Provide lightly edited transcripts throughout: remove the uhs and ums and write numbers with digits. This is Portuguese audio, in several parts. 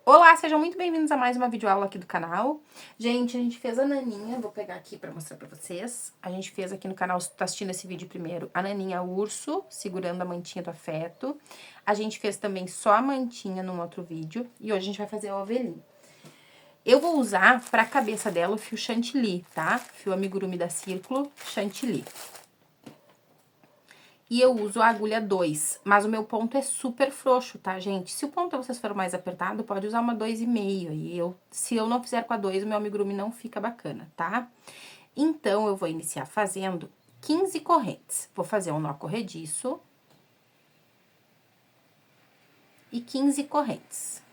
Olá, sejam muito bem-vindos a mais uma videoaula aqui do canal. Gente, a gente fez a naninha, vou pegar aqui pra mostrar pra vocês. A gente fez aqui no canal, se tu tá assistindo esse vídeo primeiro, a naninha urso, segurando a mantinha do afeto. A gente fez também só a mantinha num outro vídeo e hoje a gente vai fazer a ovelhinha. Eu vou usar pra cabeça dela o fio chantilly, tá? Fio amigurumi da Círculo, chantilly. E eu uso a agulha 2, mas o meu ponto é super frouxo, tá, gente? Se o ponto de vocês for mais apertado, pode usar uma 2,5. E se eu não fizer com a 2, o meu amigurumi não fica bacana, tá? Então, eu vou iniciar fazendo 15 correntes. Vou fazer um nó corrediço. E 15 correntes.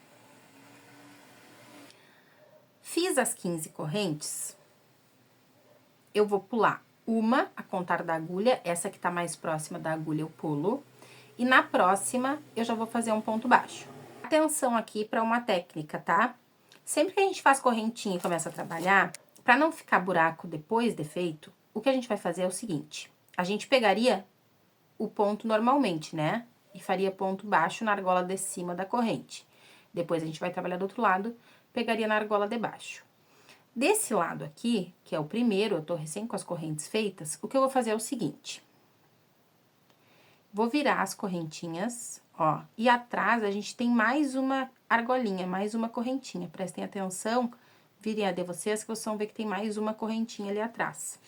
Fiz as 15 correntes, eu vou pular uma a contar da agulha, essa que tá mais próxima da agulha eu pulo. E na próxima, eu já vou fazer um ponto baixo. Atenção aqui para uma técnica, tá? Sempre que a gente faz correntinha e começa a trabalhar, para não ficar buraco depois de feito, o que a gente vai fazer é o seguinte. A gente pegaria o ponto normalmente, né? E faria ponto baixo na argola de cima da corrente. Depois a gente vai trabalhar do outro lado, pegaria na argola de baixo. Desse lado aqui, que é o primeiro, eu tô recém com as correntes feitas, o que eu vou fazer é o seguinte. Vou virar as correntinhas, ó, e atrás a gente tem mais uma argolinha, mais uma correntinha. Prestem atenção, virem a de vocês que vocês vão ver que tem mais uma correntinha ali atrás.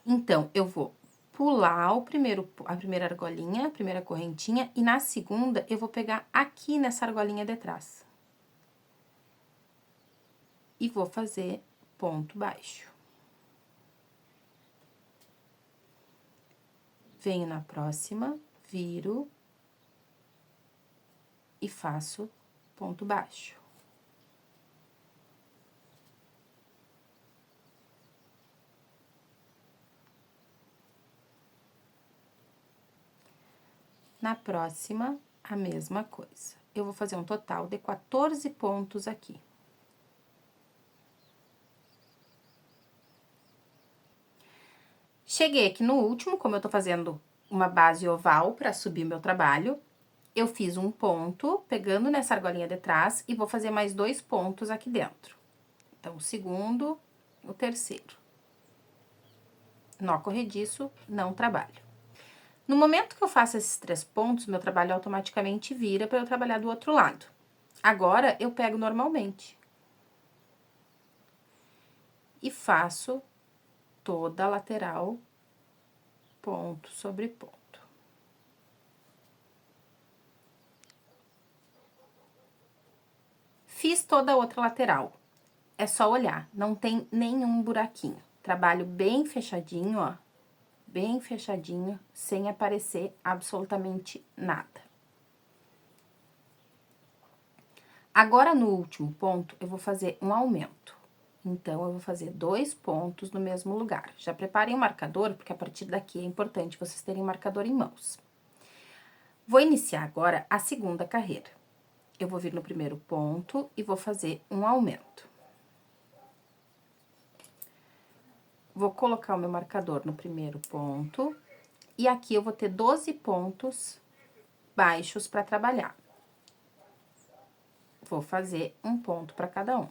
Então, eu vou pular a primeira argolinha, a primeira correntinha, e na segunda eu vou pegar aqui nessa argolinha de trás. E vou fazer ponto baixo. Venho na próxima, viro e faço ponto baixo. Na próxima, a mesma coisa. Eu vou fazer um total de 14 pontos aqui. Cheguei aqui no último, como eu tô fazendo uma base oval pra subir meu trabalho, eu fiz um ponto, pegando nessa argolinha de trás, e vou fazer mais 2 pontos aqui dentro. Então, o segundo, o terceiro. Nó corrediço, não trabalho. No momento que eu faço esses 3 pontos, meu trabalho automaticamente vira pra eu trabalhar do outro lado. Agora, eu pego normalmente. E faço toda a lateral, ponto sobre ponto. Fiz toda a outra lateral. É só olhar, não tem nenhum buraquinho. Trabalho bem fechadinho, ó. Bem fechadinho, sem aparecer absolutamente nada. Agora, no último ponto, eu vou fazer um aumento. Então, eu vou fazer 2 pontos no mesmo lugar. Já preparem o marcador, porque a partir daqui é importante vocês terem o marcador em mãos. Vou iniciar agora a segunda carreira. Eu vou vir no primeiro ponto e vou fazer um aumento. Vou colocar o meu marcador no primeiro ponto. E aqui eu vou ter 12 pontos baixos para trabalhar. Vou fazer um ponto para cada um.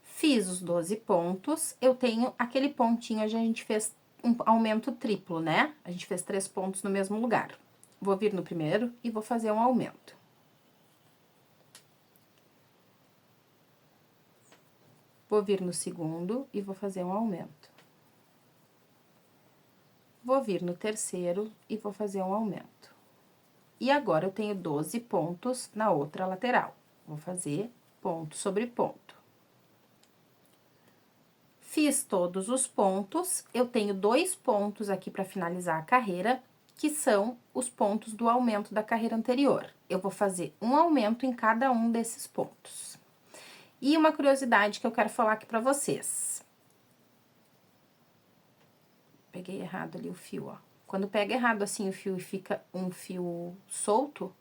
Fiz os 12 pontos, eu tenho aquele pontinho onde a gente fez um aumento triplo, né? A gente fez 3 pontos no mesmo lugar. Vou vir no primeiro e vou fazer um aumento. Vou vir no segundo e vou fazer um aumento. Vou vir no terceiro e vou fazer um aumento. E agora, eu tenho 12 pontos na outra lateral. Vou fazer ponto sobre ponto. Fiz todos os pontos, eu tenho 2 pontos aqui para finalizar a carreira, que são os pontos do aumento da carreira anterior. Eu vou fazer um aumento em cada um desses pontos. E uma curiosidade que eu quero falar aqui para vocês. Peguei errado ali o fio, ó. Quando pega errado assim o fio e fica um fio solto,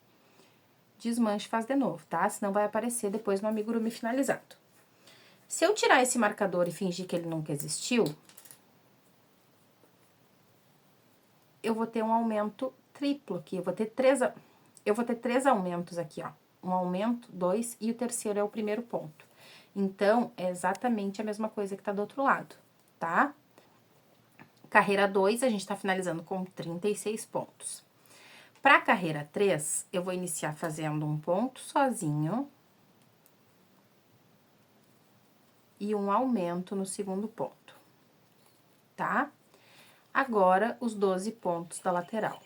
desmanche e faz de novo, tá? Senão vai aparecer depois no amigurumi finalizado. Se eu tirar esse marcador e fingir que ele nunca existiu, eu vou ter um aumento triplo aqui. Eu vou ter eu vou ter 3 aumentos aqui, ó. Um aumento, 2, e o terceiro é o primeiro ponto. Então, é exatamente a mesma coisa que tá do outro lado, tá? Carreira 2, a gente tá finalizando com 36 pontos. Pra carreira 3, eu vou iniciar fazendo um ponto sozinho e um aumento no segundo ponto, tá? Agora, os 12 pontos da lateral.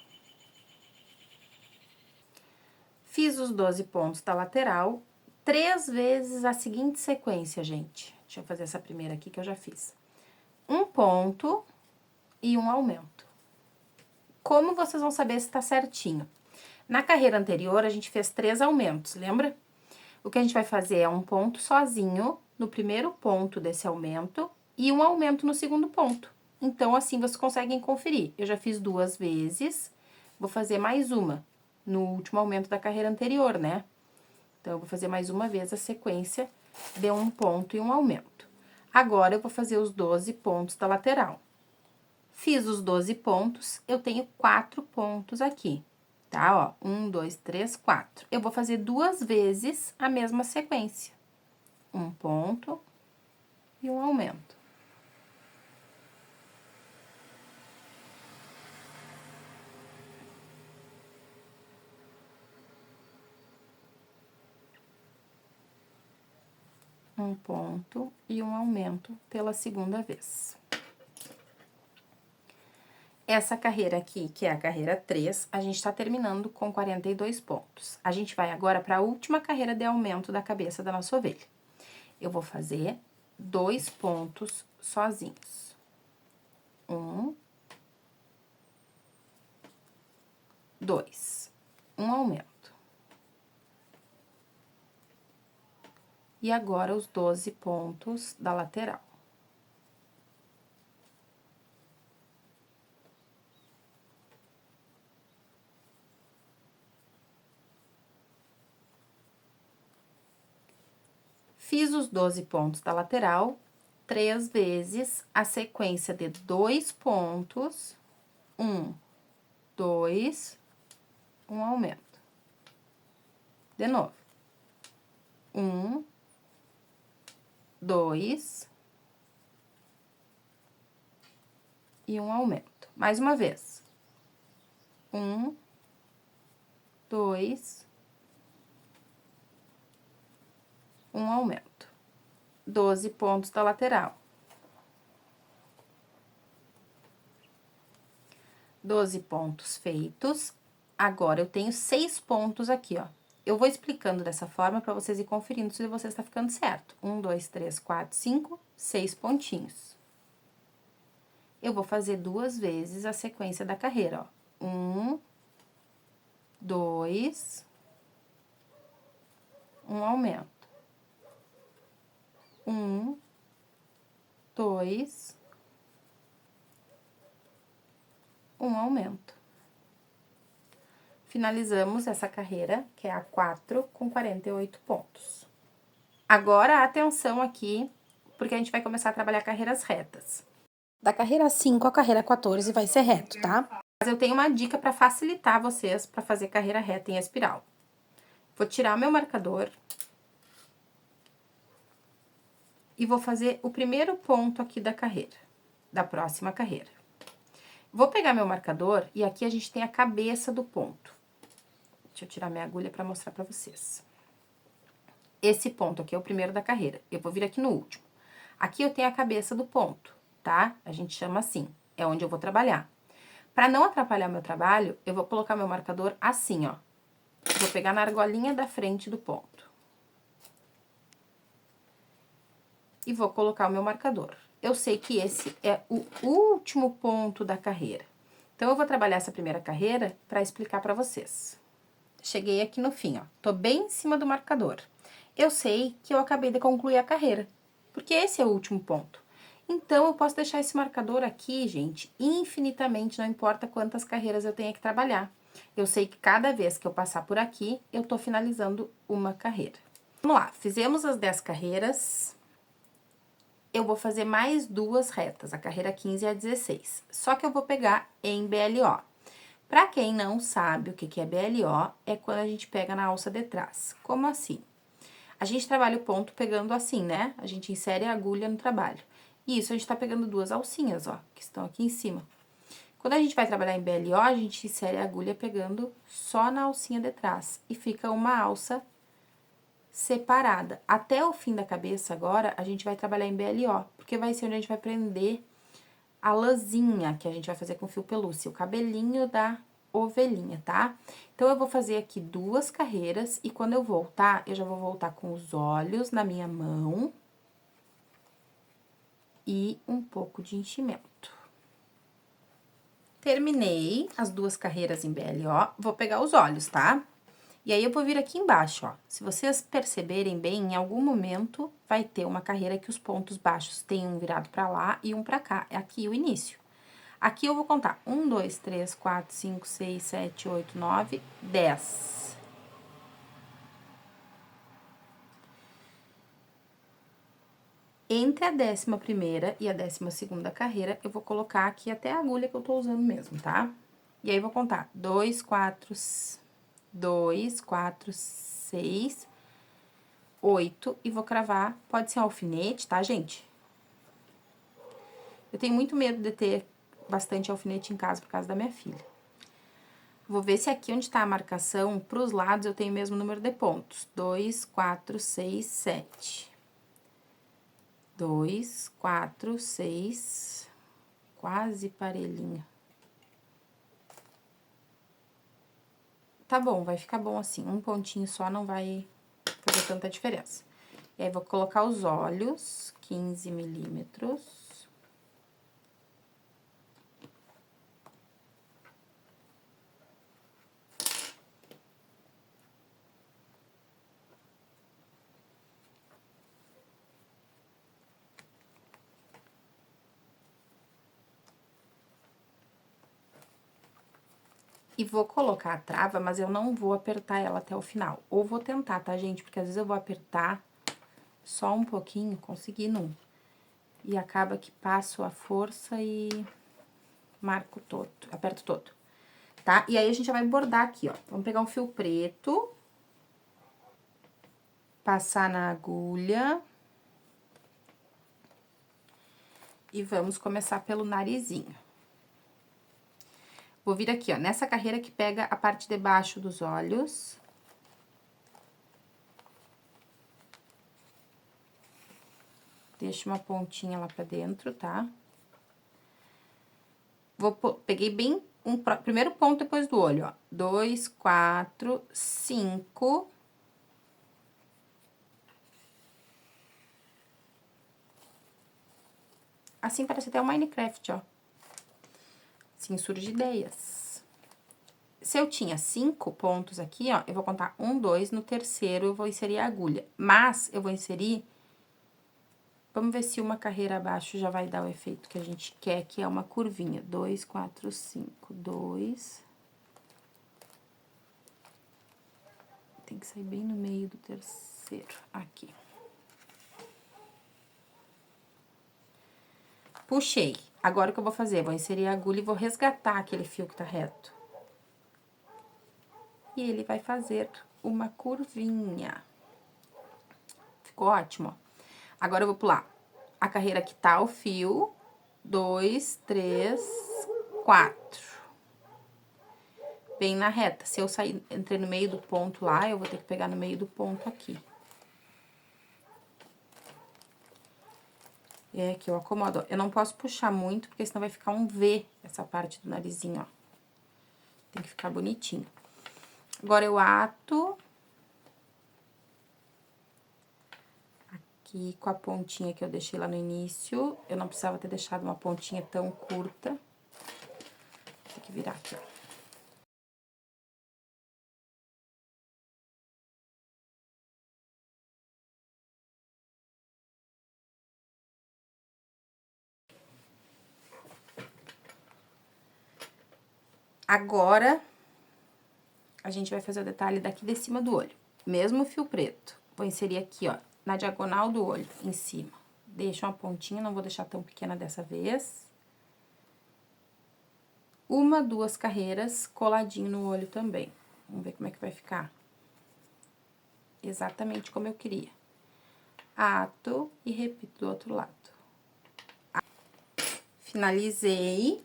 Fiz os 12 pontos da lateral, 3 vezes a seguinte sequência, gente. Deixa eu fazer essa primeira aqui que eu já fiz. Um ponto e um aumento. Como vocês vão saber se tá certinho? Na carreira anterior, a gente fez 3 aumentos, lembra? O que a gente vai fazer é um ponto sozinho no primeiro ponto desse aumento e um aumento no segundo ponto. Então, assim, vocês conseguem conferir. Eu já fiz 2 vezes, vou fazer mais uma no último aumento da carreira anterior, né? Então, eu vou fazer mais uma vez a sequência de um ponto e um aumento. Agora, eu vou fazer os 12 pontos da lateral. Fiz os 12 pontos, eu tenho 4 pontos aqui, tá? Ó, 1, 2, 3, 4. Eu vou fazer 2 vezes a mesma sequência. Um ponto e um aumento. Um ponto e um aumento pela segunda vez. Essa carreira aqui, que é a carreira 3, a gente tá terminando com 42 pontos. A gente vai agora para a última carreira de aumento da cabeça da nossa ovelha. Eu vou fazer 2 pontos sozinhos. 1, 2. Um aumento. E agora, os 12 pontos da lateral. Fiz os 12 pontos da lateral, 3 vezes a sequência de 2 pontos, 1, 2, um aumento. De novo. 1, 2 e um aumento. Mais uma vez. 1, 2, um aumento. 12 pontos da lateral. 12 pontos feitos. Agora, eu tenho 6 pontos aqui, ó. Eu vou explicando dessa forma para vocês ir conferindo se você está ficando certo. 1, 2, 3, 4, 5, 6 pontinhos. Eu vou fazer 2 vezes a sequência da carreira, ó. 1, 2, um aumento. 1, 2, um aumento. Finalizamos essa carreira, que é a 4, com 48 pontos. Agora, atenção aqui, porque a gente vai começar a trabalhar carreiras retas. Da carreira 5 à carreira 14 vai ser reto, tá? Mas eu tenho uma dica para facilitar vocês para fazer carreira reta em espiral. Vou tirar meu marcador e vou fazer o primeiro ponto aqui da carreira, da próxima carreira. Vou pegar meu marcador e aqui a gente tem a cabeça do ponto. Deixa eu tirar minha agulha para mostrar para vocês. Esse ponto aqui é o primeiro da carreira. Eu vou vir aqui no último. Aqui eu tenho a cabeça do ponto, tá? A gente chama assim, é onde eu vou trabalhar. Para não atrapalhar meu trabalho, eu vou colocar meu marcador assim, ó. Vou pegar na argolinha da frente do ponto. E vou colocar o meu marcador. Eu sei que esse é o último ponto da carreira. Então, eu vou trabalhar essa primeira carreira para explicar para vocês. Cheguei aqui no fim, ó. Tô bem em cima do marcador. Eu sei que eu acabei de concluir a carreira, porque esse é o último ponto. Então, eu posso deixar esse marcador aqui, gente, infinitamente, não importa quantas carreiras eu tenha que trabalhar. Eu sei que cada vez que eu passar por aqui, eu tô finalizando uma carreira. Vamos lá, fizemos as 10 carreiras. Eu vou fazer mais 2 retas, a carreira 15 e a 16. Só que eu vou pegar em BLO. Pra quem não sabe o que é BLO, é quando a gente pega na alça de trás. Como assim? A gente trabalha o ponto pegando assim, né? A gente insere a agulha no trabalho. E isso a gente tá pegando duas alcinhas, ó, que estão aqui em cima. Quando a gente vai trabalhar em BLO, a gente insere a agulha pegando só na alcinha de trás. E fica uma alça separada. Até o fim da cabeça agora, a gente vai trabalhar em BLO, porque vai ser onde a gente vai prender a lãzinha que a gente vai fazer com fio pelúcia, o cabelinho da ovelhinha, tá? Então, eu vou fazer aqui duas carreiras e quando eu voltar, eu já vou voltar com os olhos na minha mão e um pouco de enchimento. Terminei as duas carreiras em BLO, vou pegar os olhos, tá? E aí, eu vou vir aqui embaixo, ó. Se vocês perceberem bem, em algum momento vai ter uma carreira que os pontos baixos tem um virado pra lá e um pra cá. É aqui o início. Aqui eu vou contar 1, 2, 3, 4, 5, 6, 7, 8, 9, 10. Entre a 11ª e a 12ª carreira, eu vou colocar aqui até a agulha que eu tô usando mesmo, tá? E aí, vou contar 2, 4, 6, 8 e vou cravar, pode ser um alfinete, tá, gente? Eu tenho muito medo de ter bastante alfinete em casa por causa da minha filha. Vou ver se aqui onde tá a marcação, pros lados eu tenho o mesmo número de pontos. 2, 4, 6, 7. 2, 4, 6, quase parelhinho. Tá bom, vai ficar bom assim. Um pontinho só não vai fazer tanta diferença. E aí, vou colocar os olhos, 15 milímetros. E vou colocar a trava, mas eu não vou apertar ela até o final. Ou vou tentar, tá, gente? Porque às vezes eu vou apertar só um pouquinho, consegui não. E acaba que passo a força e marco todo, aperto todo, tá? E aí, a gente já vai bordar aqui, ó. Vamos pegar um fio preto, passar na agulha. E vamos começar pelo narizinho. Vou vir aqui, ó, nessa carreira que pega a parte de baixo dos olhos. Deixo uma pontinha lá pra dentro, tá? Peguei bem primeiro ponto depois do olho, ó. 2, 4, 5. Assim parece até um Minecraft, ó. Assim surge ideias. Se eu tinha 5 pontos aqui, ó, eu vou contar 1, 2, no terceiro eu vou inserir a agulha. Mas, eu vou inserir... Vamos ver se uma carreira abaixo já vai dar o efeito que a gente quer, que é uma curvinha. 2, 4, 5, 2. Tem que sair bem no meio do terceiro, aqui. Puxei. Agora, o que eu vou fazer? Vou inserir a agulha e vou resgatar aquele fio que tá reto. E ele vai fazer uma curvinha. Ficou ótimo, ó. Agora, eu vou pular a carreira que tá o fio. 2, 3, 4. Bem na reta. Se eu sair, entrei no meio do ponto lá, eu vou ter que pegar no meio do ponto aqui. É aqui, eu acomodo. Eu não posso puxar muito, porque senão vai ficar um V, essa parte do narizinho, ó. Tem que ficar bonitinho. Agora, eu ato... Aqui, com a pontinha que eu deixei lá no início. Eu não precisava ter deixado uma pontinha tão curta. Tem que virar aqui, ó. Agora, a gente vai fazer o detalhe daqui de cima do olho. Mesmo fio preto. Vou inserir aqui, ó, na diagonal do olho, em cima. Deixo uma pontinha, não vou deixar tão pequena dessa vez. uma, 2 carreiras coladinho no olho também. Vamos ver como é que vai ficar. Exatamente como eu queria. Ato e repito do outro lado. Finalizei.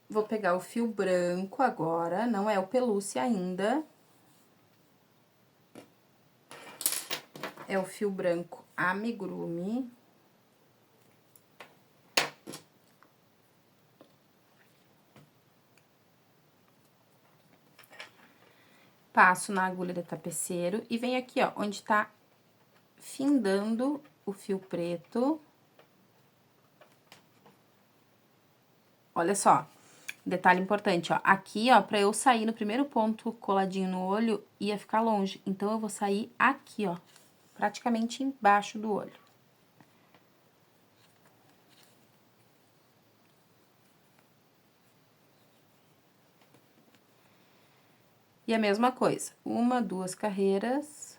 Vou pegar o fio branco agora, não é o pelúcia ainda. É o fio branco amigurumi. Passo na agulha de tapeceiro e venho aqui, ó, onde tá findando o fio preto. Olha só, detalhe importante, ó, aqui, ó, pra eu sair no primeiro ponto coladinho no olho, ia ficar longe. Então, eu vou sair aqui, ó, praticamente embaixo do olho. E a mesma coisa, uma, 2 carreiras.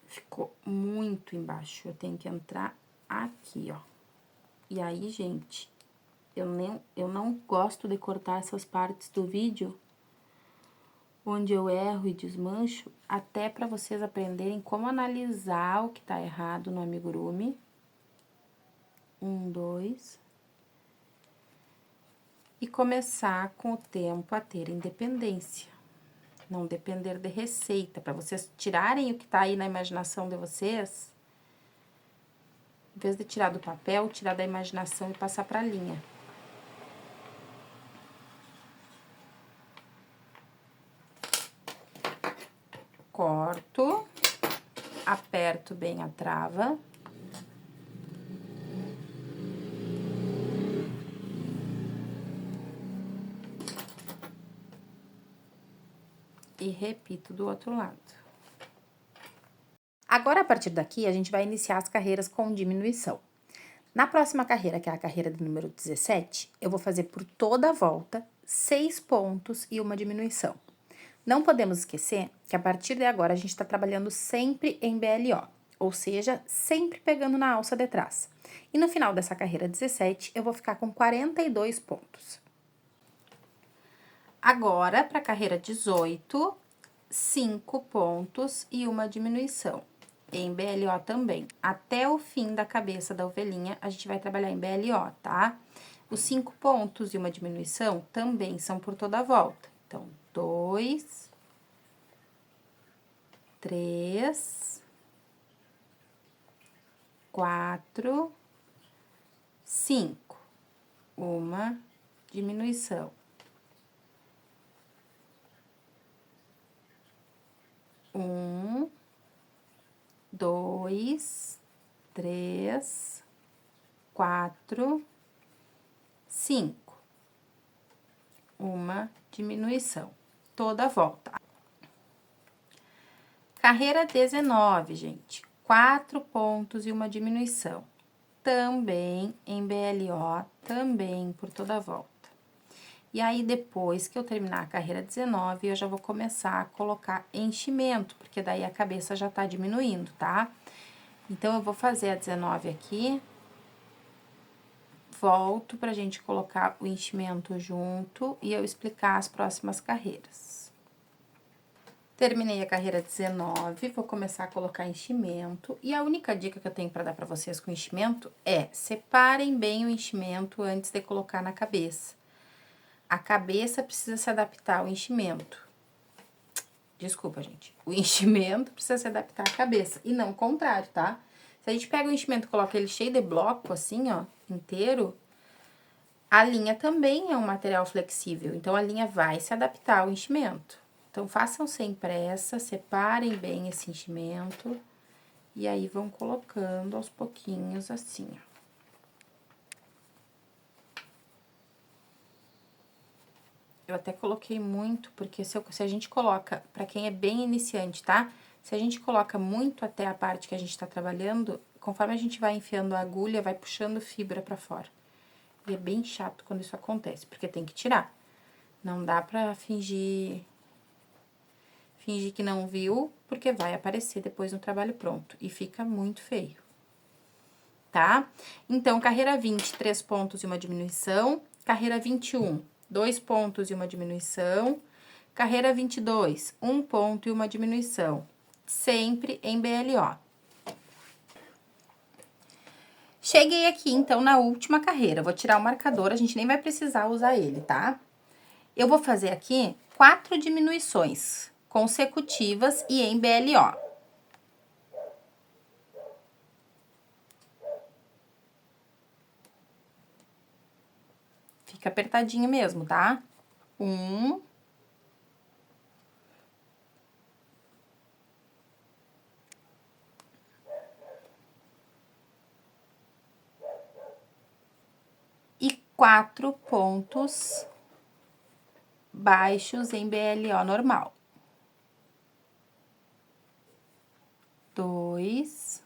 Ficou muito embaixo, eu tenho que entrar aqui, ó. E aí, gente, eu não gosto de cortar essas partes do vídeo onde eu erro e desmancho, até para vocês aprenderem como analisar o que tá errado no amigurumi. 1, 2. E começar com o tempo a ter independência. Não depender de receita, para vocês tirarem o que tá aí na imaginação de vocês. Em vez de tirar do papel, tirar da imaginação e passar pra linha. Corto, aperto bem a trava. E repito do outro lado. Agora, a partir daqui, a gente vai iniciar as carreiras com diminuição. Na próxima carreira, que é a carreira do número 17, eu vou fazer por toda a volta 6 pontos e uma diminuição. Não podemos esquecer que a partir de agora a gente está trabalhando sempre em BLO, ou seja, sempre pegando na alça de trás. E no final dessa carreira 17, eu vou ficar com 42 pontos. Agora, para a carreira 18, 5 pontos e uma diminuição. Em BLO também. Até o fim da cabeça da ovelhinha, a gente vai trabalhar em BLO, tá? Os 5 pontos e uma diminuição também são por toda a volta. Então, 2, 3, 4, 5. Uma diminuição. 1, 2, 3, 4, 5. Uma diminuição. Toda a volta. Carreira 19, gente. 4 pontos e uma diminuição. Também em BLO, também por toda a volta. E aí, depois que eu terminar a carreira 19, eu já vou começar a colocar enchimento, porque daí a cabeça já tá diminuindo, tá? Então, eu vou fazer a 19 aqui. Volto pra gente colocar o enchimento junto e eu explicar as próximas carreiras. Terminei a carreira 19, vou começar a colocar enchimento. E a única dica que eu tenho para dar para vocês com enchimento é: separem bem o enchimento antes de colocar na cabeça. A cabeça precisa se adaptar ao enchimento. Desculpa, gente. O enchimento precisa se adaptar à cabeça e não o contrário, tá? Se a gente pega o enchimento e coloca ele cheio de bloco, assim, ó, inteiro, a linha também é um material flexível, então a linha vai se adaptar ao enchimento. Então, façam sem pressa, separem bem esse enchimento e aí vão colocando aos pouquinhos assim, ó. Eu até coloquei muito, porque se a gente coloca, pra quem é bem iniciante, tá? Se a gente coloca muito até a parte que a gente tá trabalhando, conforme a gente vai enfiando a agulha, vai puxando fibra pra fora. E é bem chato quando isso acontece, porque tem que tirar. Não dá pra fingir fingir que não viu, porque vai aparecer depois no trabalho pronto e fica muito feio, tá? Então, carreira 20, 3 pontos e uma diminuição. Carreira 21, 2 pontos e uma diminuição. Carreira 22, 1 ponto e uma diminuição. Sempre em BLO. Cheguei aqui, então, na última carreira. Vou tirar o marcador, a gente nem vai precisar usar ele, tá? Eu vou fazer aqui 4 diminuições consecutivas e em BLO. Fica apertadinho mesmo, tá? 1. E 4 pontos baixos em BLO normal. 2,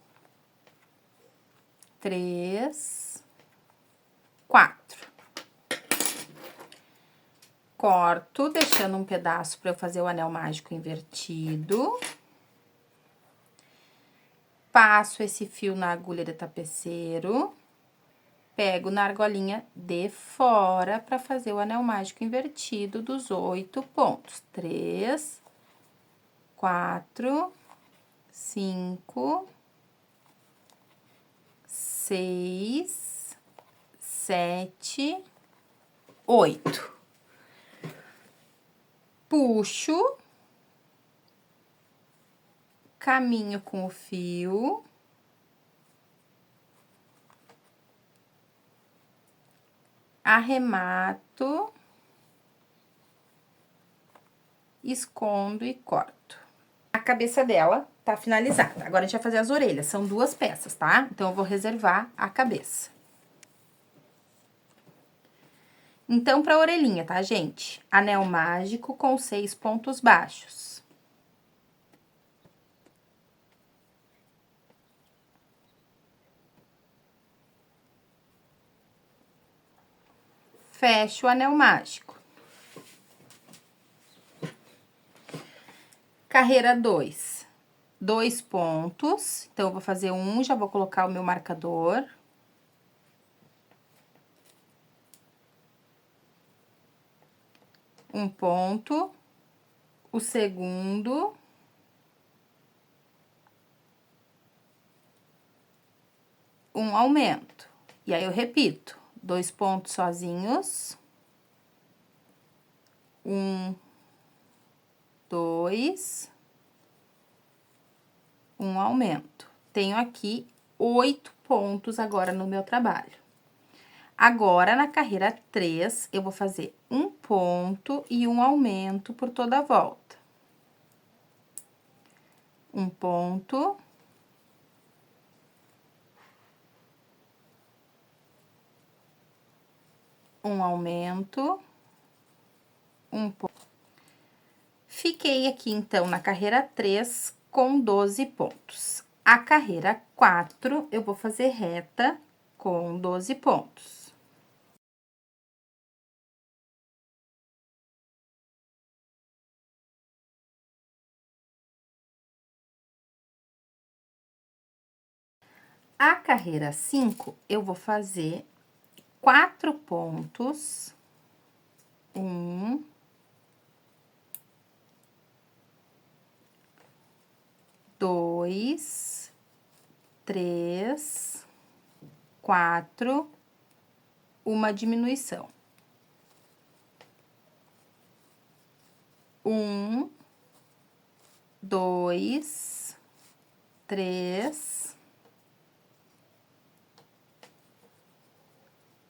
3, 4. Corto, deixando um pedaço para eu fazer o anel mágico invertido. Passo esse fio na agulha de tapeceiro. Pego na argolinha de fora para fazer o anel mágico invertido dos 8 pontos. 3, 4, 5, 6, 7, 8. Puxo, caminho com o fio. Arremato, escondo e corto. A cabeça dela tá finalizada. Agora, a gente vai fazer as orelhas. São 2 peças, tá? Então, eu vou reservar a cabeça. Então, pra orelhinha, tá, gente? Anel mágico com 6 pontos baixos. Fecho o anel mágico. Carreira 2. 2 pontos. Então, eu vou fazer um, já vou colocar o meu marcador. Um ponto. O segundo. Um aumento. E aí, eu repito. 2 pontos sozinhos. 1, 2. Um aumento. Tenho aqui 8 pontos agora no meu trabalho. Agora, na carreira 3, eu vou fazer um ponto e um aumento por toda a volta. Um ponto. Um aumento. Um ponto. Fiquei aqui, então, na carreira 3 com 12 pontos. A carreira 4, eu vou fazer reta com 12 pontos. A carreira 5, eu vou fazer 4 pontos. 1, 2, 3, 4, uma diminuição. 1, 2, 3,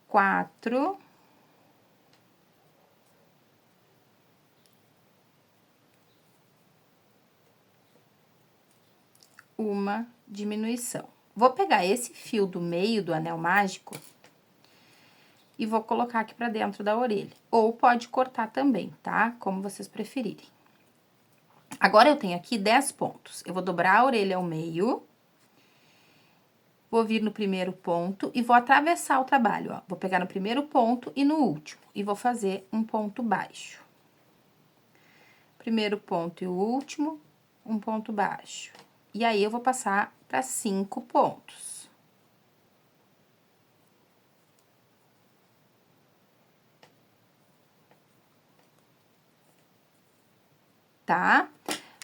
4, uma diminuição. Vou pegar esse fio do meio do anel mágico e vou colocar aqui pra dentro da orelha. Ou pode cortar também, tá? Como vocês preferirem. Agora, eu tenho aqui 10 pontos. Eu vou dobrar a orelha ao meio. Vou vir no primeiro ponto e vou atravessar o trabalho, ó. Vou pegar no primeiro ponto e no último. E vou fazer um ponto baixo. primeiro ponto e o último, um ponto baixo. E aí, eu vou passar para 5 pontos. Tá?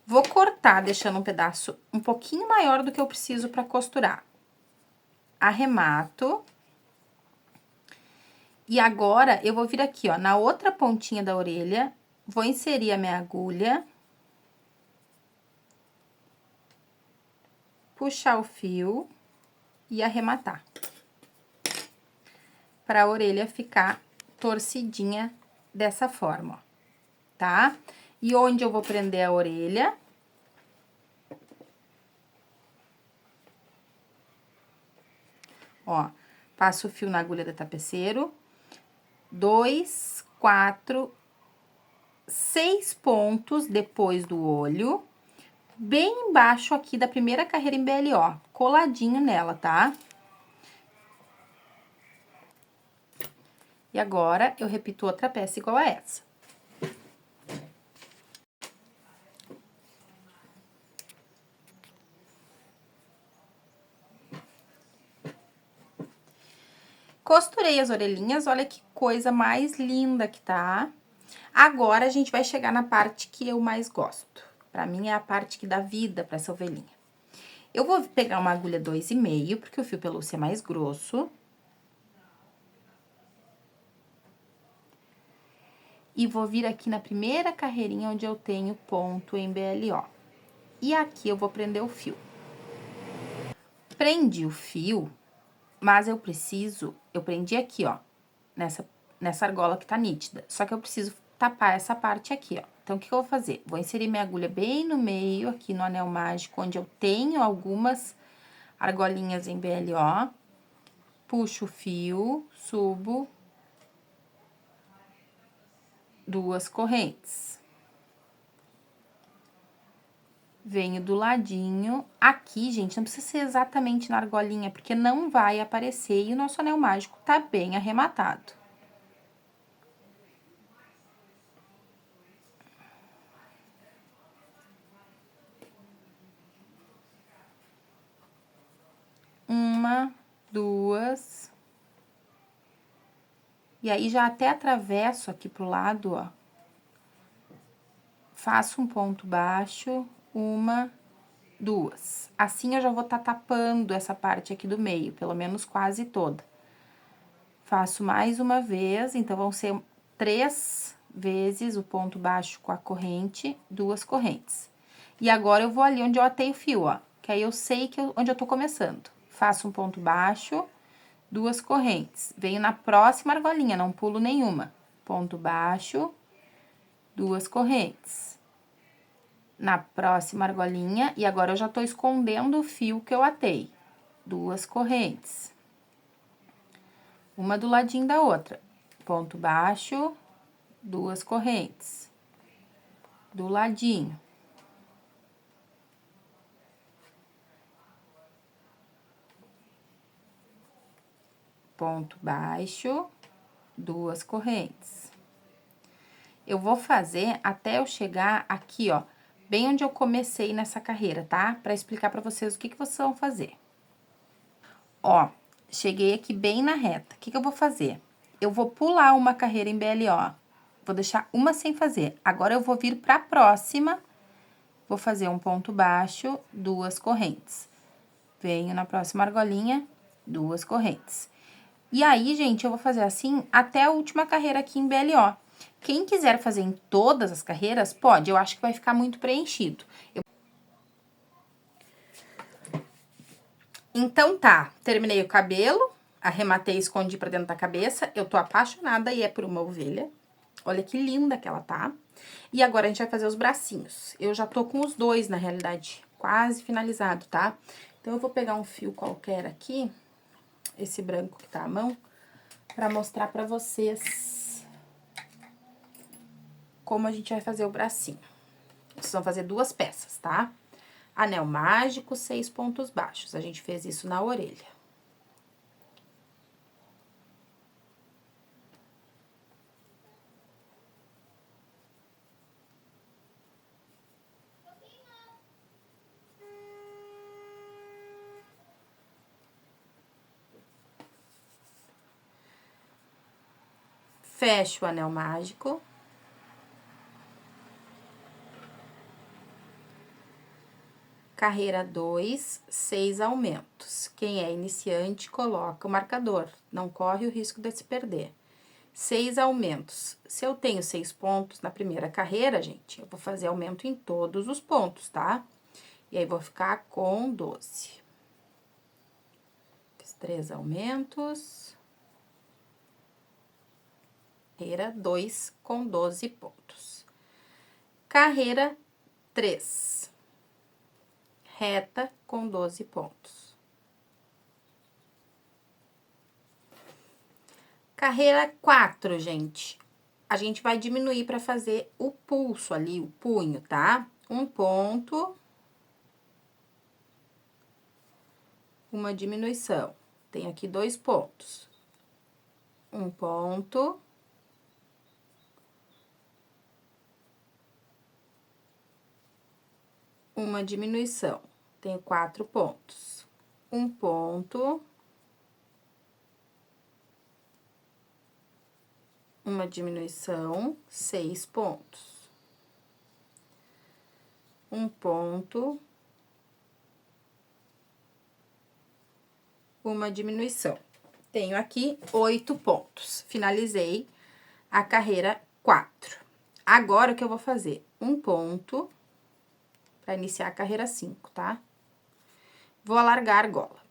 Vou cortar, deixando um pedaço um pouquinho maior do que eu preciso para costurar. Arremato. E agora, eu vou vir aqui, ó, na outra pontinha da orelha, vou inserir a minha agulha. Puxar o fio e arrematar. Para a orelha ficar torcidinha dessa forma, ó, tá? E onde eu vou prender a orelha? Ó, passo o fio na agulha do tapeceiro, 2, 4, 6 pontos depois do olho, bem embaixo aqui da primeira carreira em BLO, coladinho nela, tá? E agora, eu repito outra peça igual a essa. Costurei as orelhinhas, olha que coisa mais linda que tá. Agora, a gente vai chegar na parte que eu mais gosto. Pra mim, é a parte que dá vida pra essa ovelhinha. Eu vou pegar uma agulha 2,5, porque o fio pelúcia é mais grosso. E vou vir aqui na primeira carreirinha onde eu tenho ponto em BLO. E aqui eu vou prender o fio. Prendi o fio, mas eu prendi aqui, ó, nessa argola que tá nítida. Só que eu preciso tapar essa parte aqui, ó. Então, o que eu vou fazer? Vou inserir minha agulha bem no meio, aqui no anel mágico, onde eu tenho algumas argolinhas em BLO. Puxo o fio, subo 2 correntes. Venho do ladinho. Aqui, gente, não precisa ser exatamente na argolinha, porque não vai aparecer e o nosso anel mágico tá bem arrematado. Uma, 2. E aí, já até atravesso aqui pro lado, ó. Faço um ponto baixo, 1, 2. Assim, eu já vou tá tapando essa parte aqui do meio, pelo menos quase toda. Faço mais uma vez, então, vão ser 3 vezes o ponto baixo com a corrente, 2 correntes. E agora, eu vou ali onde eu atei o fio, ó, que aí eu sei onde eu tô começando. Faço um ponto baixo, 2 correntes. Venho na próxima argolinha, não pulo nenhuma. Ponto baixo, 2 correntes. Na próxima argolinha, e agora eu já tô escondendo o fio que eu atei. 2 correntes. Uma do ladinho da outra. Ponto baixo, 2 correntes. Do ladinho. Ponto baixo, 2 correntes. Eu vou fazer até eu chegar aqui, ó, bem onde eu comecei nessa carreira, tá? Pra explicar pra vocês o que vocês vão fazer. Ó, cheguei aqui bem na reta. O que eu vou fazer? Eu vou pular uma carreira em BLO. Vou deixar uma sem fazer. Agora, eu vou vir pra próxima. Vou fazer um ponto baixo, 2 correntes. Venho na próxima argolinha, 2 correntes. E aí, gente, eu vou fazer assim até a última carreira aqui em BLO. Quem quiser fazer em todas as carreiras, pode. Eu acho que vai ficar muito preenchido. Então, tá. Terminei o cabelo, arrematei e escondi pra dentro da cabeça. Eu tô apaixonada e é por uma ovelha. Olha que linda que ela tá. E agora, a gente vai fazer os bracinhos. Eu já tô com os 2, na realidade, quase finalizado, tá? Então, eu vou pegar um fio qualquer aqui, esse branco que tá à mão, pra mostrar pra vocês como a gente vai fazer o bracinho. Vocês vão fazer 2 peças, tá? Anel mágico, 6 pontos baixos. A gente fez isso na orelha. Fecho o anel mágico. Carreira 2, 6 aumentos. Quem é iniciante, coloca o marcador. Não corre o risco de se perder. 6 aumentos. Se eu tenho 6 pontos na primeira carreira, gente, eu vou fazer aumento em todos os pontos, tá? E aí, vou ficar com 12. Fiz 3 aumentos. Carreira 2 com 12 pontos. Carreira 3. Reta com 12 pontos. Carreira 4, gente. A gente vai diminuir para fazer o pulso ali, o punho, tá? Um ponto. Uma diminuição. Tem aqui 2 pontos. Um ponto. Uma diminuição. Tenho 4 pontos. Um ponto. Uma diminuição, 6 pontos. Um ponto. Uma diminuição. Tenho aqui 8 pontos. Finalizei a carreira 4. Agora, o que eu vou fazer? Um ponto para iniciar a carreira 5, tá? Vou alargar a argola.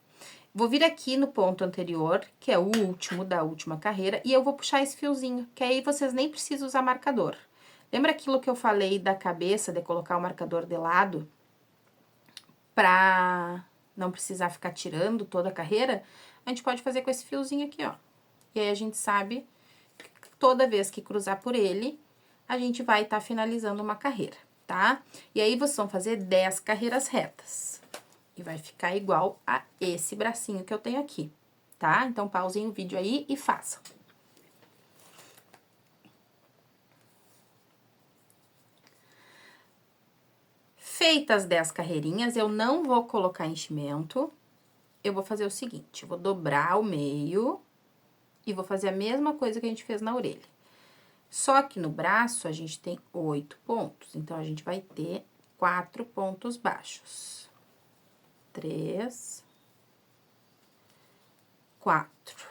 Vou vir aqui no ponto anterior, que é o último da última carreira, e eu vou puxar esse fiozinho, que aí vocês nem precisam usar marcador. Lembra aquilo que eu falei da cabeça, de colocar o marcador de lado? Pra não precisar ficar tirando toda a carreira, a gente pode fazer com esse fiozinho aqui, ó. E aí, a gente sabe que toda vez que cruzar por ele, a gente vai estar finalizando uma carreira, tá? E aí, vocês vão fazer 10 carreiras retas. E vai ficar igual a esse bracinho que eu tenho aqui, tá? Então, pausem o vídeo aí e façam. Feitas as 10 carreirinhas, eu não vou colocar enchimento. Eu vou fazer o seguinte, eu vou dobrar o meio e vou fazer a mesma coisa que a gente fez na orelha. Só que no braço, a gente tem 8 pontos, então, a gente vai ter 4 pontos baixos. 3, 4.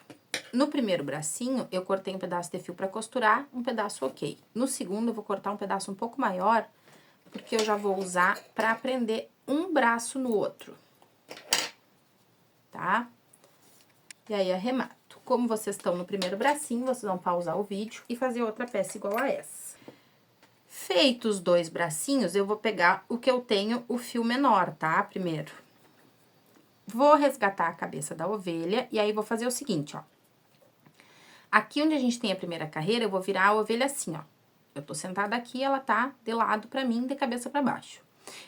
No primeiro bracinho, eu cortei um pedaço de fio pra costurar, um pedaço ok. No segundo, eu vou cortar um pedaço um pouco maior, porque eu já vou usar pra prender um braço no outro. Tá? E aí, arremato. Como vocês estão no primeiro bracinho, vocês vão pausar o vídeo e fazer outra peça igual a essa. Feitos os 2 bracinhos, eu vou pegar o que eu tenho, o fio menor, tá? Primeiro. Vou resgatar a cabeça da ovelha e aí vou fazer o seguinte, ó. Aqui onde a gente tem a primeira carreira, eu vou virar a ovelha assim, ó. Eu tô sentada aqui, ela tá de lado pra mim, de cabeça pra baixo.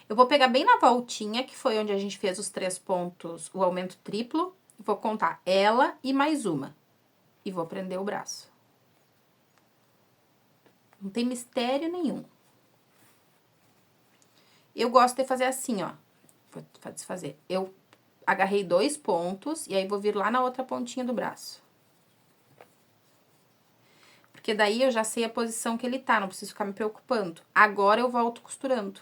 Eu vou pegar bem na voltinha, que foi onde a gente fez os 3 pontos, o aumento triplo. Vou contar ela e mais uma. E vou prender o braço. Não tem mistério nenhum. Eu gosto de fazer assim, ó. Vou desfazer. Eu agarrei 2 pontos e aí vou vir lá na outra pontinha do braço. Porque daí eu já sei a posição que ele tá, não preciso ficar me preocupando. Agora eu volto costurando.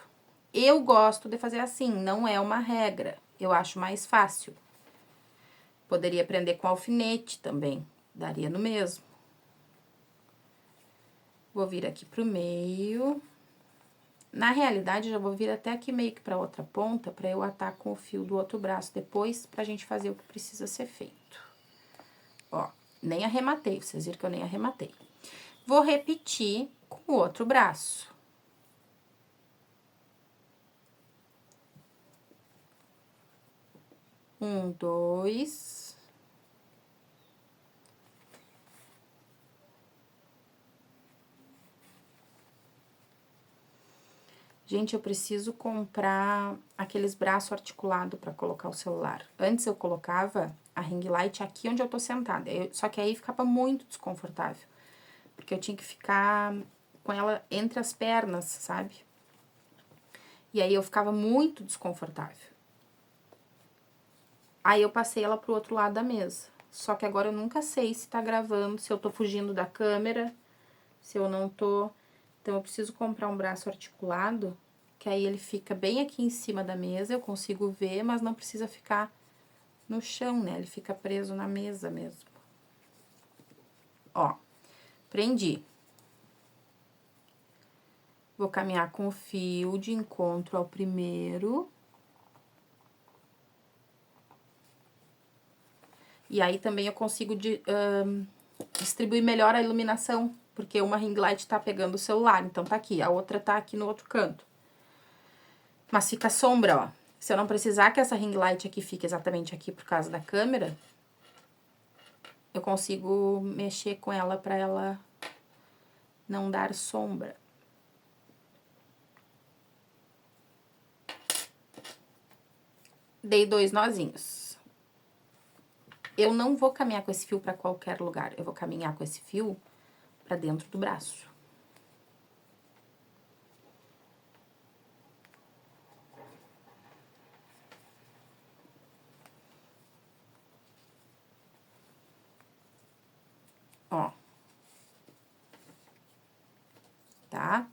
Eu gosto de fazer assim, não é uma regra. Eu acho mais fácil. Poderia prender com alfinete também, daria no mesmo. Vou vir aqui pro meio. Na realidade, já vou vir até aqui meio que pra outra ponta, pra eu atar com o fio do outro braço depois, pra gente fazer o que precisa ser feito. Ó, nem arrematei, vocês viram que eu nem arrematei. Vou repetir com o outro braço. Um, 2... Gente, eu preciso comprar aqueles braços articulados para colocar o celular. Antes eu colocava a ring light aqui onde eu tô sentada, só que aí ficava muito desconfortável. Porque eu tinha que ficar com ela entre as pernas, sabe? E aí eu ficava muito desconfortável. Aí eu passei ela pro outro lado da mesa. Só que agora eu nunca sei se tá gravando, se eu tô fugindo da câmera, se eu não tô. Então, eu preciso comprar um braço articulado, que aí ele fica bem aqui em cima da mesa, eu consigo ver, mas não precisa ficar no chão, né? Ele fica preso na mesa mesmo. Ó, prendi. Vou caminhar com o fio de encontro ao primeiro. E aí, também eu consigo distribuir melhor a iluminação, porque uma ring light tá pegando o celular, então tá aqui, a outra tá aqui no outro canto. Mas fica sombra, ó. Se eu não precisar que essa ring light aqui fique exatamente aqui por causa da câmera, eu consigo mexer com ela pra ela não dar sombra. Dei 2 nozinhos. Eu não vou caminhar com esse fio pra qualquer lugar, eu vou caminhar com esse fio pra dentro do braço. Ó. Tá?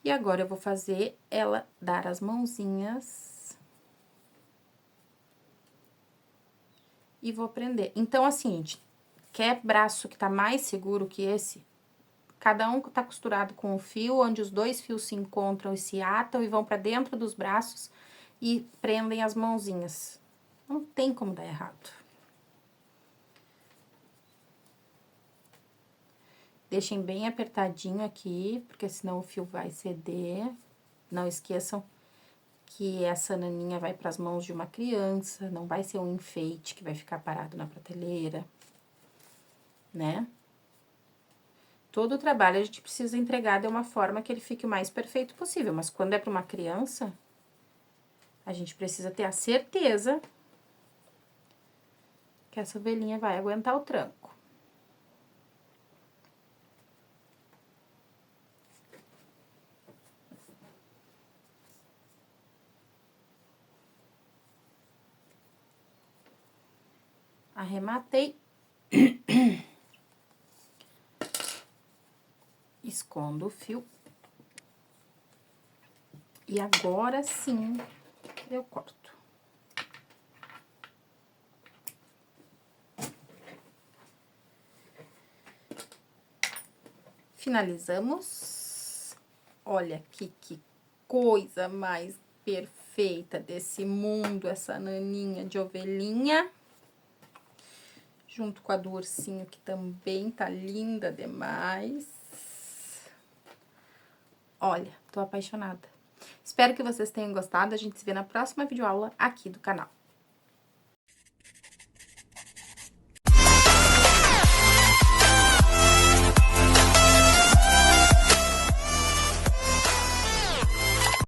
E agora, eu vou fazer ela dar as mãozinhas. E vou prender. Então, assim, gente, quer braço que tá mais seguro que esse? Cada um tá costurado com o fio, onde os 2 fios se encontram e se atam e vão pra dentro dos braços e prendem as mãozinhas. Não tem como dar errado. Deixem bem apertadinho aqui, porque senão o fio vai ceder. Não esqueçam que essa naninha vai para as mãos de uma criança, não vai ser um enfeite que vai ficar parado na prateleira, né? Todo o trabalho a gente precisa entregar de uma forma que ele fique o mais perfeito possível, mas quando é para uma criança, a gente precisa ter a certeza que essa ovelhinha vai aguentar o tranco. Arrematei. Escondo o fio. E agora sim, eu corto. Finalizamos. Olha aqui que coisa mais perfeita desse mundo, essa naninha de ovelhinha. Junto com a do ursinho, que também tá linda demais. Olha, tô apaixonada. Espero que vocês tenham gostado. A gente se vê na próxima videoaula aqui do canal.